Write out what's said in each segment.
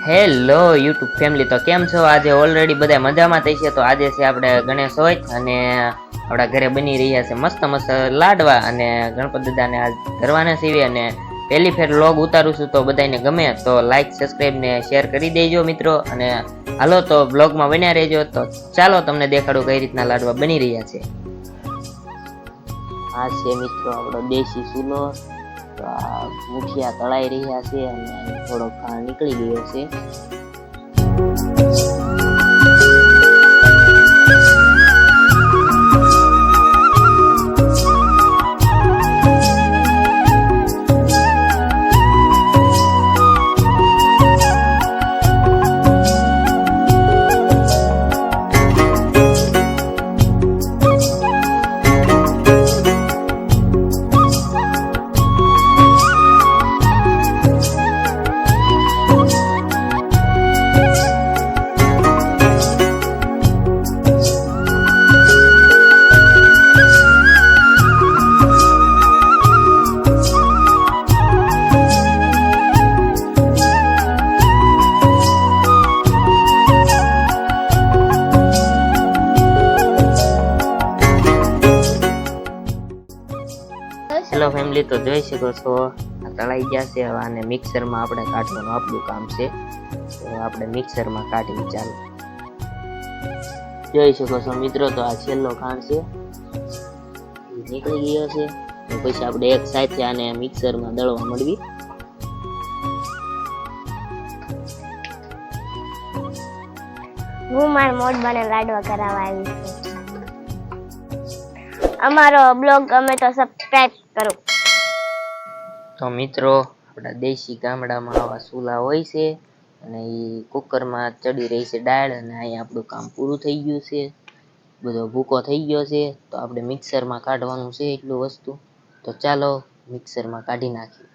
Hello YouTube family, તો કેમ છો? આજે ઓલરેડી બધા મજામાં થઈ છે. તો આજે છે આપણે ગણેશ હોય અને આપણા ઘરે બની રહ્યા છે મસ્ત મસ્ત લાડવા અને ગણપતિ દાદાને આજ ધરવાના છીએ અને પહેલી ફેર વ્લોગ ઉતારું છું. તો બધાને ગમે તો લાઈક સબસ્ક્રાઈબ ને શેર કરી દેજો મિત્રો. અને હાલો તો બ્લોગમાં બન્યા રહેજો. તો ચાલો તમને દેખાડું કઈ રીતના લાડવા બની રહ્યા છે. આ છે મિત્રો આપણો દેશી ચૂલો. તો આ મુઠિયા તળાઈ રહ્યા છે અને થોડો ખાણ નીકળી ગયો છે. હેલો ફેમિલી, તો જોઈ શકો છો આ તળાઈ ગયા છે. હવે આને મિક્સરમાં આપણે કાઢવાનું આપણું કામ છે. તો આપણે મિક્સરમાં કાઢી ચાલો. જોઈ શકો છો મિત્રો, તો આ છેલ્લો ખાંડ છે નીકળી ગયો છે. પછી આપણે એક સાથે આને મિક્સરમાં દળવા મળવી. હું મારા મોડ બને લાડવા કરાવવા આવી છું. અમારો બ્લોગ ગમે તો સબસ્ક્રાઇબ કરો. તો મિત્રો, આપણા દેશી ગામડામાં આવા ચૂલા હોય છે અને એ કુકરમાં ચડી રહી છે દાળ. અને અહીંયા આપણું કામ પૂરું થઈ ગયું છે, બધો ભૂકો થઈ ગયો છે. તો આપણે મિક્સરમાં કાઢવાનું છે એટલું વસ્તુ. તો ચાલો મિક્સરમાં કાઢી નાખીએ.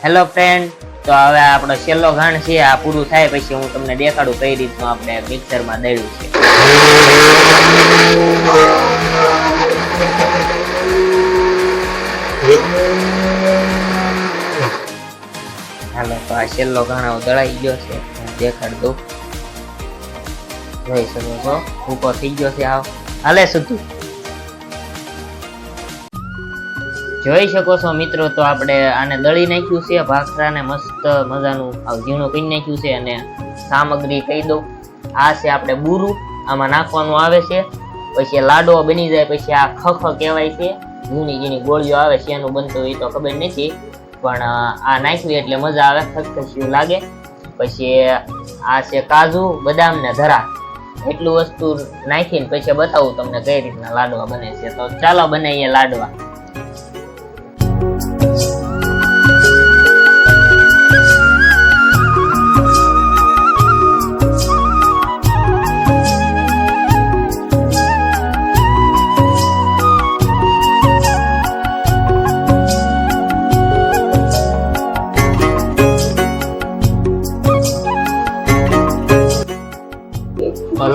હેલો ફ્રેન્ડ, તો હવે આપણો છેલ્લો ઘાણ છે આ પૂરું થાય પછી હું તમને દેખાડું કઈ રીતનું આપણે મિક્સરમાં દળ્યું છે. હાલો, તો આ છેલ્લો ઘાણો દળાઈ ગયો છે, દેખાડ દઉં. જોઈ શકો છો ઉપર થઈ ગયો છે. હાલે સુધી જોઈ શકો છો મિત્રો. તો આપણે આને દળી નાખ્યું છે, ભાખરાને મસ્ત મજાનું ઝીણું કરી નાખ્યું છે. અને સામગ્રી કહી દઉં, આ છે આપણે બુરું, આમાં નાખવાનું આવે છે. પછી લાડવો બની જાય પછી આ ખખ કહેવાય છે, ઝીણી ઝીણી ગોળીઓ આવે છે. એનું બનતું હોય તો ખબર નથી, પણ આ નાખ્યું એટલે મજા આવે, ખસખસ્યું લાગે. પછી આ છે કાજુ, બદામ ને ધરા. એટલું વસ્તુ નાખીને પછી બતાવું તમને કઈ રીતના લાડવા બને છે. તો ચાલો બનાવીએ લાડવા.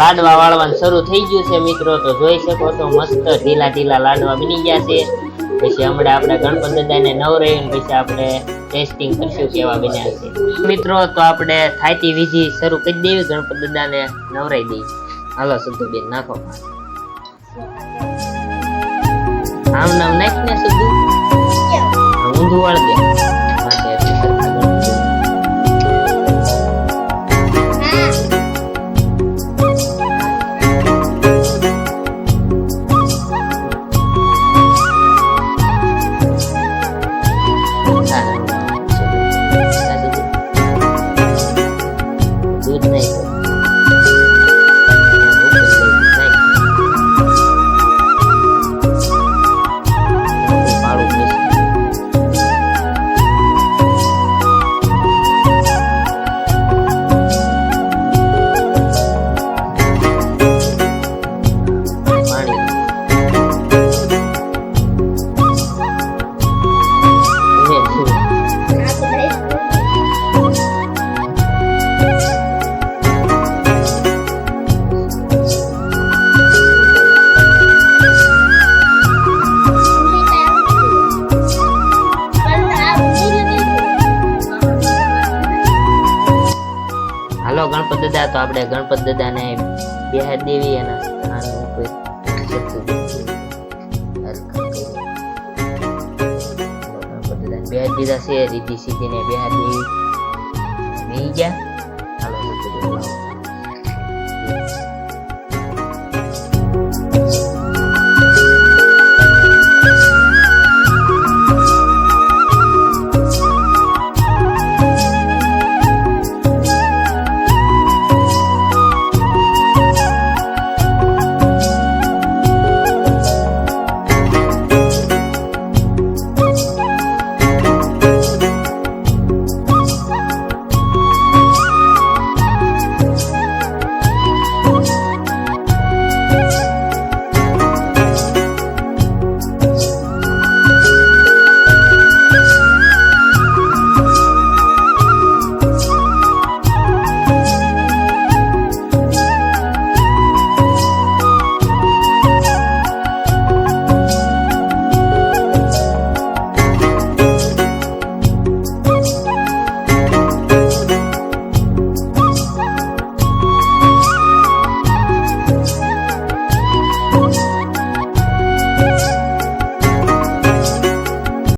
લાડવા વાળવાનું શરૂ થઈ ગયું છે મિત્રો. તો જોઈ શકો છો મસ્ત ઢીલા ઢીલા લાડવા બની ગયા છે. પછી હમણાં આપણે ગણપતિ દાદાને નવરાવીને પછી આપણે ટેસ્ટિંગ કરશું કેવા બન્યા છે મિત્રો. તો આપણે થાયતી વિધિ શરૂ કરી દેવી, ગણપતિ દાદાને નવરાઈ દઈએ. હાલો સુધુબેન નાખો. આમ નામ નાખ ને સુધુ, ઊંધું વાળ દે. તો આપણે ગણપત દાદાને બેહાડ દેવી એના સ્થાન ઉપર ગણપત દાદાને બેહાડ દીધા છે, રીતિ સીધીને બેહાડ દેવી બેહી ગયા.